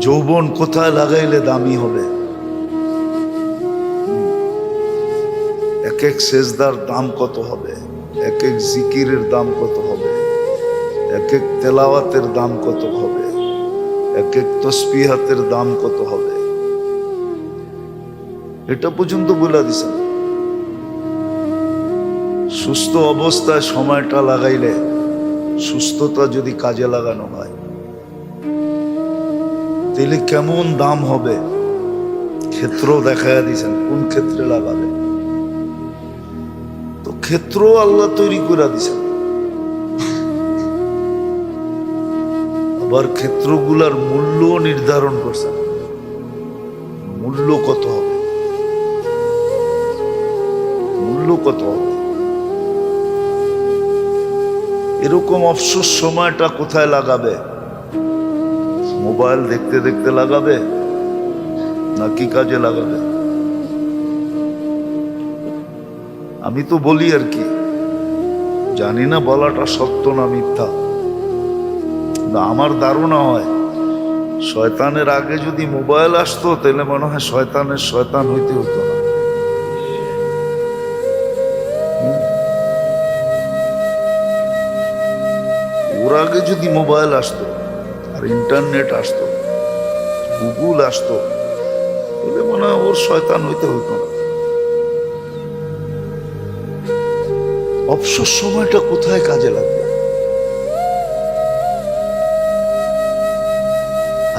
যৌবন কোথায় লাগাইলে দামি হবে? এক এক সেজদার দাম কত হবে, এক এক জিকিরের দাম কত হবে, এক এক তেলাওয়াতের দাম কত হবে, এক এক তসবিহাতের দাম কত হবে, এটা পর্যন্ত বলে দিছেন। সুস্থ অবস্থায় সময়টা লাগাইলে, সুস্থতা যদি কাজে লাগানো হয়, তাহলে কেমন দাম হবে ক্ষেত্র দেখাইয়া দিয়েছেন, কোন ক্ষেত্রে লাগাবে। তো ক্ষেত্র আল্লাহ তৈরি করে দিয়েছেন, আবার ক্ষেত্রগুলার মূল্য নির্ধারণ করছেন। মূল্য কত হবে, মূল্য কত হবে। এরকম অবসর সময়টা কোথায় লাগাবে? মোবাইল দেখতে দেখতে লাগাবে না কি কাজে লাগাবে? আমি তো বলি আর কি, জানি না বলাটা সত্য না মিথ্যা, আমার ধারণা হয় শয়তানের আগে যদি মোবাইল আসতো তাহলে মনে হয় শয়তানের শয়তান হইতে হতো না। ওর আগে যদি মোবাইল আসতো আর ইন্টারনেট আসতো, গুগল আসতো, তাহলে মনে হয় ওর শয়তান হইতে হতো না। অবসর সময়টা কোথায় কাজে লাগবে?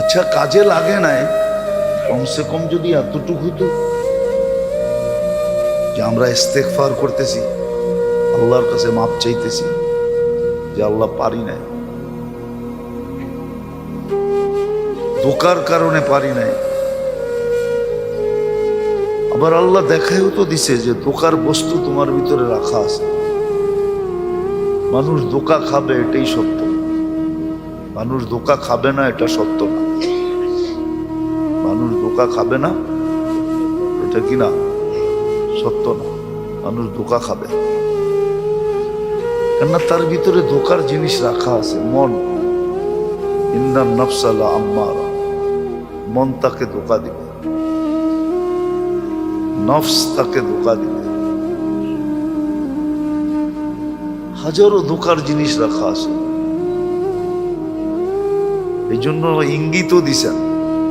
আচ্ছা, কাজে লাগে নাই, কমসে কম যদি এতটুকু হইতো যে আমরা ইস্তেগফার করতেছি, আল্লাহর কাছে মাপ চাইতেছি যে আল্লাহ পারি নাই, ধোঁকার কারণে পারি নাই। আবার আল্লাহ দেখাইও তো দিছে যে ধোঁকার বস্তু তোমার ভিতরে রাখা আছে। মানুষ ধোঁকা খাবে এটাই সত্য, মানুষ ধোঁকা খাবে না এটা সত্য না। মানুষ ধোঁকা খাবে না এটা কি না সত্য না, মানুষ ধোঁকা খাবে, কেননা তার ভিতরে ধোঁকার জিনিস রাখা আছে। মন, ইন্নান নাফসা লাআম্মারা, মন তাকে ধোঁকা দিবে, নফস তাকে ধোঁকা দিবে। হাজারো ধোঁকার জিনিস রাখা আছে। এই জন্য ইঙ্গিতও দিছেন,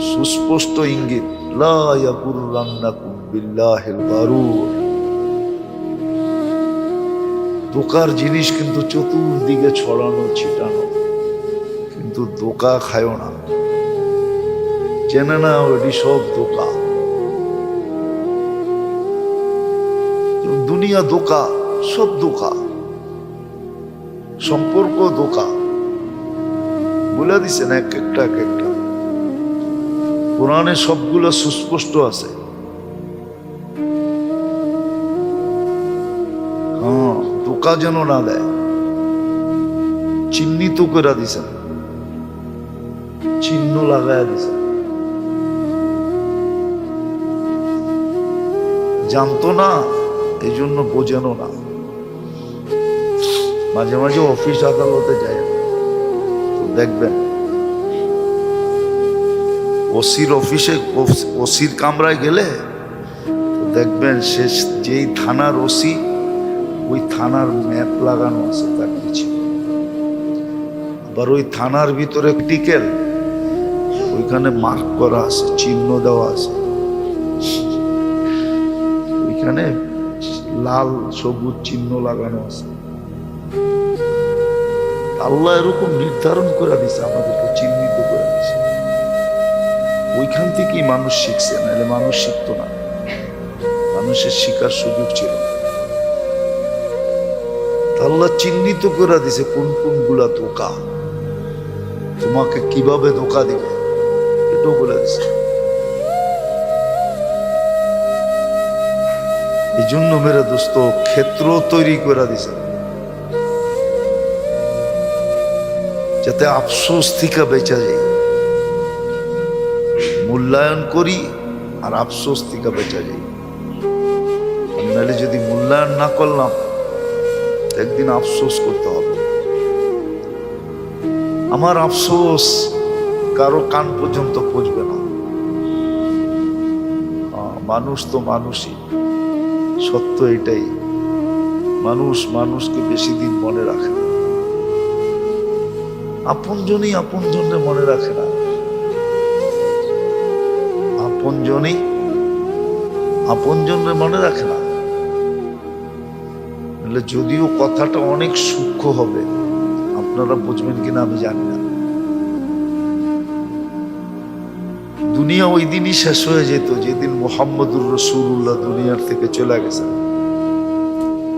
সুস্পষ্ট ইঙ্গিত, লা ইয়াগুররান্নাকুম বিল্লাহিল গারুর। ধোঁকার জিনিস কিন্তু চতুর্দিকে ছড়ানো ছিটানো, কিন্তু ধোঁকা খায়ও না, চেনে না ওটি সব ধোঁকা। দুনিয়া ধোঁকা, সব ধোঁকা, সম্পর্ক ধোঁকা, বলে দিছেন এক একটা এক একটা। কোরআনে সবগুলো সুস্পষ্ট আছে। হ্যাঁ, ধোঁকা যেন না দেয়, চিহ্নিত করে দিছেন, চিহ্ন লাগাইয়া দিছেন। জানতো না এই জন্য বোঝেনও না। মাঝে মাঝে অফিস আদালতে যায় তো দেখবেন, ওসির অফিসে, ওসির কামরায় গেলে তো দেখবেন সে যেই থানার ওসি, ওই থানার ম্যাপ লাগানো আছে তার পিছে। আবার ওই থানার ভিতরে টিকেল, ওইখানে মার্ক করা আছে, চিহ্ন দেওয়া আছে, ওইখানে লাল সবুজ চিহ্ন লাগানো আছে। আল্লাহ এরকম নির্ধারণ করে দিছে, আমাদেরকে চিহ্নিত করে দিছে। ওইখান থেকেই মানুষ শিখছে, নাহলে মানুষ শিখতো না, মানুষের শিখার সুযোগ ছিল না। আল্লাহ চিহ্নিত করে দিছে কোন কোনগুলা ধোঁকা, তোমাকে কিভাবে ধোঁকা দিবে এটাও বলে দিছে। এই জন্য মেরে দোস্ত, ক্ষেত্র তৈরি করে দিছে যাতে আফসোস থেকে বেঁচা যায়। মূল্যায়ন করি আর আফসোস থেকে বেঁচা যাই। নাহলে যদি মূল্যায়ন না করলাম, একদিন আফসোস করতে হবে। আমার আফসোস কারো কান পর্যন্ত পৌঁছবে না। মানুষ তো মানুষই, সত্য এটাই। মানুষ মানুষকে বেশি দিন মনে রাখে না, আপনজনই আপনজনকে মনে রাখে না, আপনজনই আপনজনকে মনে রাখে না। যদিও কথাটা অনেক সূক্ষ্ম হবে, আপনারা বুঝবেন কিনা আমি জানি না। দুনিয়া ওই দিনই শেষ হয়ে যেত যেদিন মুহাম্মদুর রাসূলুল্লাহ দুনিয়ার থেকে চলে গেছেন।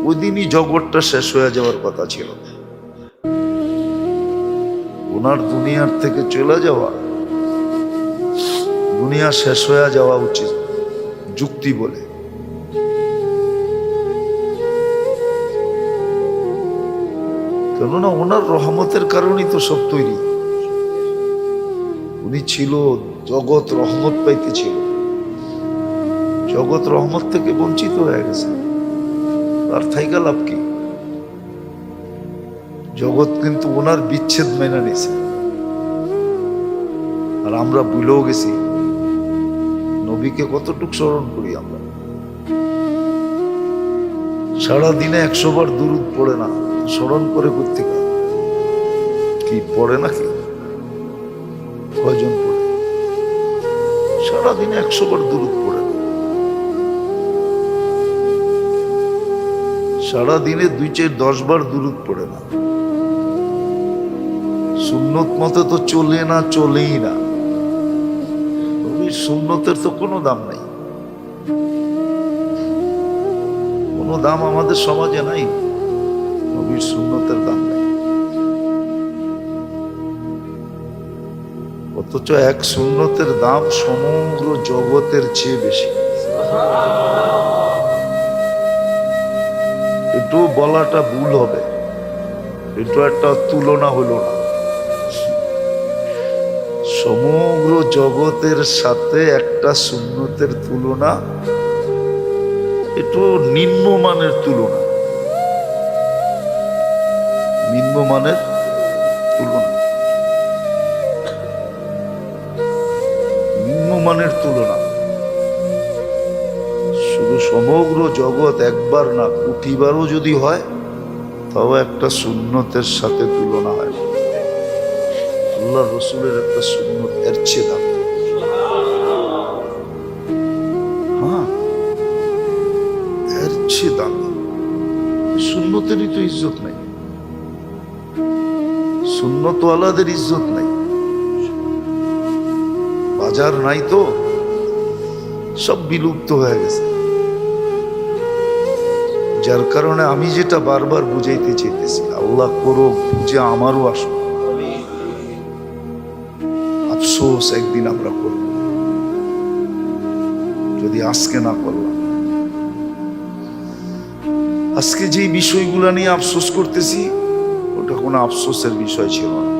ওই দিনই জগৎটা শেষ হয়ে যাওয়ার কথা ছিল। ওনার দুনিয়ার থেকে চলে যাওয়া, দুনিয়া শেষ হয়ে যাওয়া উচিত যুক্তি বলে। কেননা ওনার রহমতের কারণেই তো সব তৈরি। উনি ছিল, জগৎ রহমত পাইতেছিল, জগৎ রহমত থেকে বঞ্চিত হয়ে গেছে। আর থাইকা লাভ কি? জগৎ কিন্তু ওনার বিচ্ছেদ মেনে নিছে। আর আমরা ভুলেও গেছি নবীকে কতটুকু স্মরণ করি আমরা। সারাদিনে 100 বার দুরূদ পড়ে না, স্মরণ করে করতে কি পড়ে নাকি? কয়জন পড়ে? সারাদিনে 100 বার দুরূদ পড়ে না। সারাদিনে 2-4-10 বার দুরূদ পড়ে না। সুন্নত মতে তো চলে না, চলেই না। নবীর সুন্নতের তো কোনো দাম নাই, কোনো দাম আমাদের সমাজে নাই। নবীর সুন্নতের দাম নাই। অথচ এক সুন্নতের দাম সমগ্র জগতের চেয়ে বেশি। একটু বলাটা ভুল হবে, একটু একটা তুলনা হলো না। সমগ্র জগতের সাথে একটা সুন্নতের তুলনা একটু নিম্নমানের তুলনা, নিম্নমানের তুলনা, নিম্নমানের তুলনা। শুধু সমগ্র জগৎ একবার না, কোটিবারও যদি হয় তাও একটা সুন্নতের সাথে তুলনা হয়। আল্লাহ রসুলের একটা সুন্নত এর চেয়ে দাম। হ্যাঁ, এর চেয়ে দাম। সুন্নতেরই তো ইজ্জত নাই, সুন্নতওয়ালাদের ইজ্জত নাই। বাজার নাই তো, সব বিলুপ্ত হয়ে গেছে। যার কারণে আমি যেটা বারবার বুঝাইতে চাইতেছি, আল্লাহ করো বুঝে আমারও আসো। আফসোস একদিন আমরা করব, যদি আজকে না করলাম। আজকে যে বিষয়গুলো নিয়ে আফসোস করতেছি, ওটা কোনো আফসোসের বিষয় ছিল না।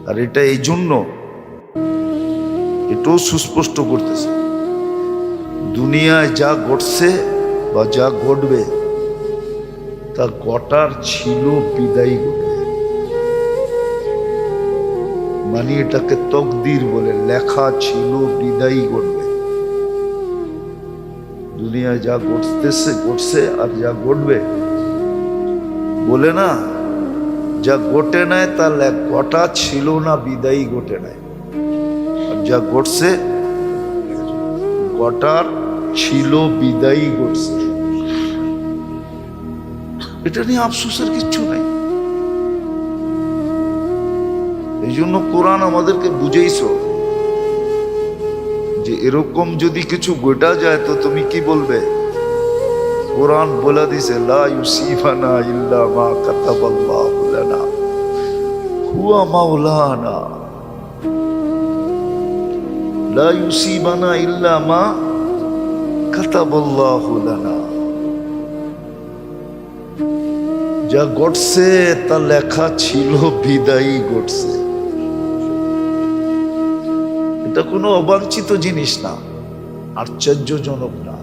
আর এটা এই জন্য এটাও সুস্পষ্ট করতেছে, দুনিয়ায় যা ঘটছে বা যা ঘটবে তা ঘটার ছিল, বিদায়ী ঘটবে। মানে এটাকে তকদির বলে, লেখা ছিল, বিদায়ী ঘটবে। দুনিয়ায় যা ঘটতেছে ঘটছে, আর যা ঘটবে বলে না, যা ঘটে নাই তা ঘটা ছিল না, বিদায়ী ঘটে নাই। আর যা ঘটছে ঘটার ছিল, বিদায়ী ঘটছে। এটা নিয়ে আফসোসের কিচ্ছু নাই। এই জন্য কোরআন আমাদেরকে বুঝাইছো যে এরকম যদি কিছু ঘটা যায় তো তুমি কি বলবে? কোরআন বলে দিছে, লা ইউসিবানা ইল্লা মা কাতাবাল্লাহু লানা হুয়া মাওলানা। লা ইউসিবানা ইল্লা মা কাতাবাল্লাহু লানা। যা ঘটছে তা লেখা ছিল, বিদায়ী ঘটছে। এটা কোনো অবাঞ্ছিত জিনিস না, আশ্চর্যজনক না,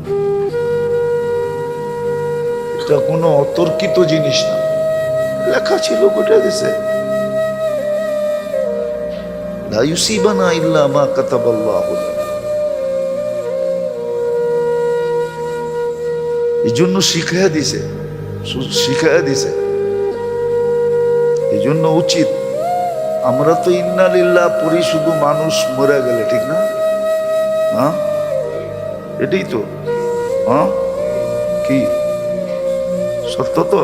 এটা কোনো অতর্কিত জিনিস না। লেখা ছিল, ঘটে গেছে। লা ইউসিবানা ইল্লা মা কাতাবাল্লাহু লানা। এই জন্য শিখাইয়া দিছে, এই জন্য উচিত, আমরা তো ইন্না লিল্লাহ পড়ি শুধু মানুষ মরে গেলে, ঠিক না? হ্যাঁ, এটাই তো। হ্যাঁ, কি সত্য তো?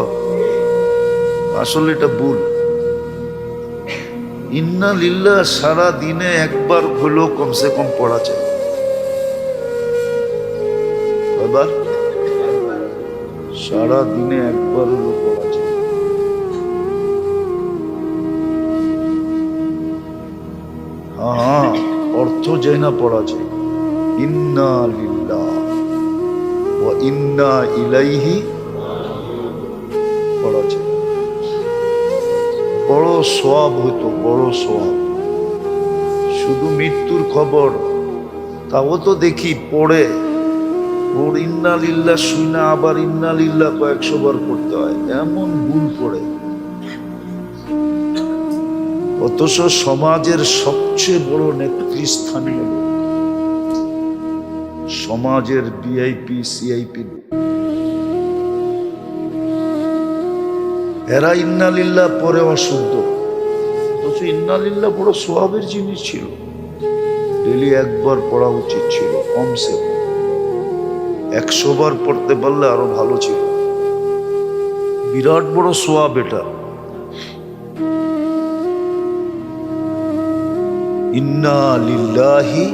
আসলে এটা ভুল। ইন্না লিল্লাহ সারা দিনে একবার হলেও কমসে কম পড়া চাই। এবার সারা দিনে একবার হলেও পড়া চাই। হ্যাঁ, অর্থ যায় না পড়া চাই। ইন্না লিল্লাহ ওয়া ইন্না ইলাইহি পড়া চাই। বড় সওয়াব হইতো, বড় সওয়াব। শুধু মৃত্যুর খবর, তাও তো দেখি পড়ে, ওর ইন্না লিল্লাহ শুনা আবার ইন্না লিল্লাহ কয়েকশো বার পড়তে হয়, এমন ভুল পড়ে। অথচ সমাজের সবচেয়ে বড় নেতৃস্থানীয় লোক, সমাজের ভিআইপি সিআইপি লোক, এরা ইন্না লিল্লাহ পরে অশুদ্ধ। অথচ ইন্না লিল্লাহ বড় সওয়াবের জিনিস ছিল, ডেলি একবার পড়া উচিত ছিল, কমসে কম 100 বার পড়তে পারলে আরো ভালো ছিল। বিরাট বড় সওয়াব এটা। ইন্না লিল্লাহি,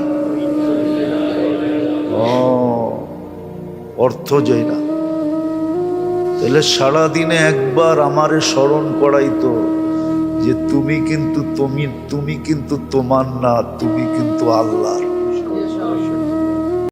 অর্থ যায় না। তাহলে সারাদিনে একবার আমারে স্মরণ করাইতো যে তুমি কিন্তু তোমার না, তুমি কিন্তু আল্লাহর।